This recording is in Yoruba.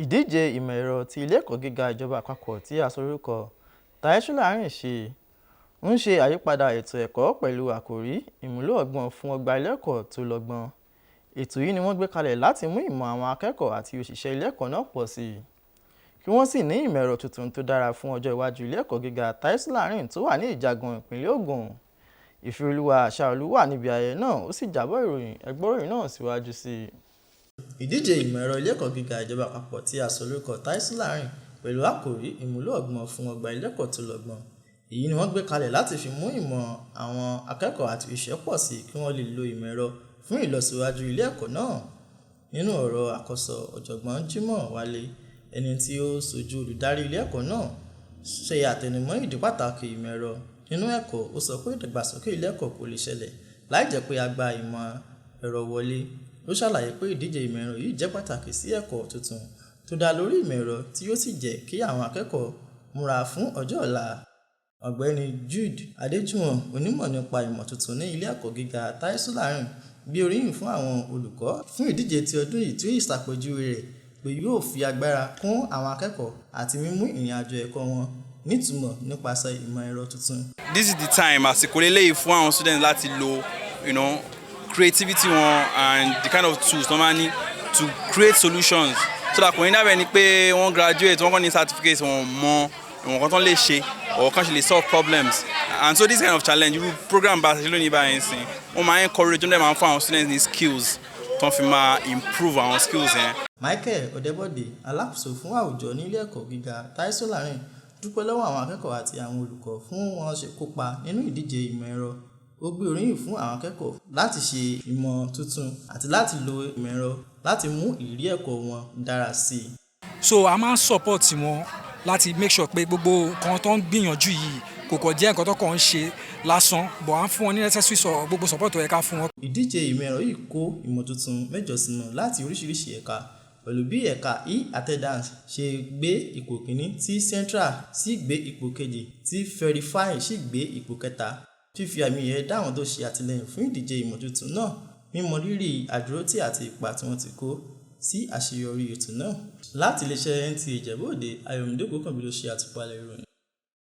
Ìdíje ìmọ̀ ẹ̀rọ ti ilé ẹ̀kọ́ gíga ìjọba àpapọ̀ tí a sorúkọ Taisolárìn ń ṣe àyípadà ètò ẹ̀kọ́ pẹ̀lú àkòrí ìmúlò ọgbọ́n fún ọgbà ilé ẹ̀kọ́ tó lọ́gbọ́n. Ètò yìí ni wọ́n gbé kalẹ̀ láti mú ìmọ̀ àwọn akẹ́kọ̀ọ́ àti òṣìṣẹ́ ilé ẹ̀kọ́ náà pọ̀ sí i, kí wọ́n sì ní ìmọ̀ ẹ̀rọ tuntun tó dára fún ọjọ́ iwájú ilé ẹ̀kọ́ gíga Taisolárìn tó wà ní Ìjàgùn, ìpínlẹ̀ Ògùn. Ìfẹ́olúwa Àṣàolú wà níbi ayẹyẹ náà, ó sì jábọ̀ ìròyìn. Ẹ gbọ́ ìròyìn náà síwájú sí i. Ìdíje ìmọ̀ ẹ̀rọ ilé ẹ̀kọ́ gíga ìjọba àpapọ̀ tí a sorúkọ Taisolárìn pẹ̀lú àkòrí ìmúlò ọgbọ́n fún ọgbà ilé ẹ̀kọ́ tó lọ́gbọ́n. Èyí ni wọ́n gbé kalẹ̀ láti fi mú ìmọ̀ àwọn akẹ́kọ̀ọ́ àti òṣìṣẹ́ pọ̀ sí i kí wọ́n lè lo ìmọ̀ ẹ̀rọ fún ìlọsíwájú ilé ẹ̀kọ́ náà. Nínú ọ̀rọ̀ àkọsọ, Ọ̀jọ̀gbọ́n Jimoh Wale, ẹni tí ó ṣojú olùdarí ilé ẹ̀kọ́ náà, ṣe àtẹnumọ́ ìdí pàtàkì ìmọ̀ ẹ̀rọ nínú ẹ̀kọ́. Ó sọ pé ìdàgbàsókè ilé ẹ̀kọ́ kò lè ṣẹlẹ̀ láì jẹ́ pé a gba ìmọ̀ ẹ̀rọ wọlé. Ó ṣàlàyé pé ìdíje ìmọ̀ ẹ̀rọ yìí jẹ́ pàtàkì sí ẹ̀kọ́ tuntun tó dá lórí ìmọ̀ ẹ̀rọ tí yóò sì jẹ́ kí àwọn akẹ́kọ̀ọ́ múra fún ọjọ́ ọ̀la. Ọ̀gbẹ́ni Jude Adéjùwọ̀n, onímọ̀ nípa ìmọ̀ tuntun ní ilé ẹ̀kọ́ gíga Taisolárìn, gbé oríyìn fún àwọn olùkọ́ fún ìdíje ti ọdún yìí tí ó ṣàpèjúwe rẹ̀ pé yóò fi agbára kún àwọn akẹ́kọ̀ọ́ àti mímú ìrìn àjò ẹ̀kọ́ wọn nítumọ̀ nípasẹ̀ ìmọ̀ ẹ̀rọ tuntun. This is the time àsìkò lélẹ́yìí fún àwọn students láti lo creativity wọn and the kind of tools wọ́n máa ní to create solutions so that kò ní dábẹ́ ni pé wọ́n graduate wọ́n kàn ní certificate wọn mọ ìwọ̀n kan tó lè ṣe or kan ṣe lè solve problems, and so this kind of challenge irú program bá ṣe lónìí báyìí sìn wọ́n máa encourage wọ́n dẹ̀ máa ń fún àwọn students ní skills tó fi máa improve àwọn skills yẹn. Michael Odebode, alákòóso fún àwùjọ ní ilé ẹ̀kọ́ gíga Taisolárìn, dúpẹ́ lọ́wọ́ àwọn akẹ́kọ̀ọ́ àti àwọn olùkọ́ fún wọn ṣe kópa nínú ìdíje ìmọ̀ ẹ̀rọ. Ó gbé oríyìn fún àwọn akẹ́kọ̀ọ́ láti ṣe ìmọ̀ tuntun àti láti lo ìmọ̀ ẹ̀rọ láti mú ìrírí ẹ̀kọ́ wọn dára sí i. So a máa ń support wọn láti make sure pé gbogbo nǹkan tó ń gbìyànjú yìí kò kàn jẹ́ nǹkan tó kàn ń ṣe lásán, but à ń fún wọn ní necessary gbogbo support tó yẹ ká fún wọn. Ìdíje ìmọ̀ ẹ̀rọ yìí kó ìmọ̀ tuntun 8 sínú láti oríṣiríṣi ẹ̀ka, pẹ̀lú bí ẹ̀ka e-attendance ṣe gbé ipò kìíní, tí Central sì gbé ipò kejì, tí Verify sì gbé ipò kẹta. Fífi àmì ẹ̀yẹ dá àwọn tó ṣe àtìlẹ́yìn fún ìdíje ìmọ̀ tuntun náà, mímọ rírì àdúrótì àti ipa tí wọ́n ti kó sí àṣeyọrí ètò náà. Láti iléeṣẹ́ NTA Ìjẹ̀bú Òde, Ayọ̀mídé Ògúnkànbí ló ṣe àtúpalẹ̀ ìròyìn.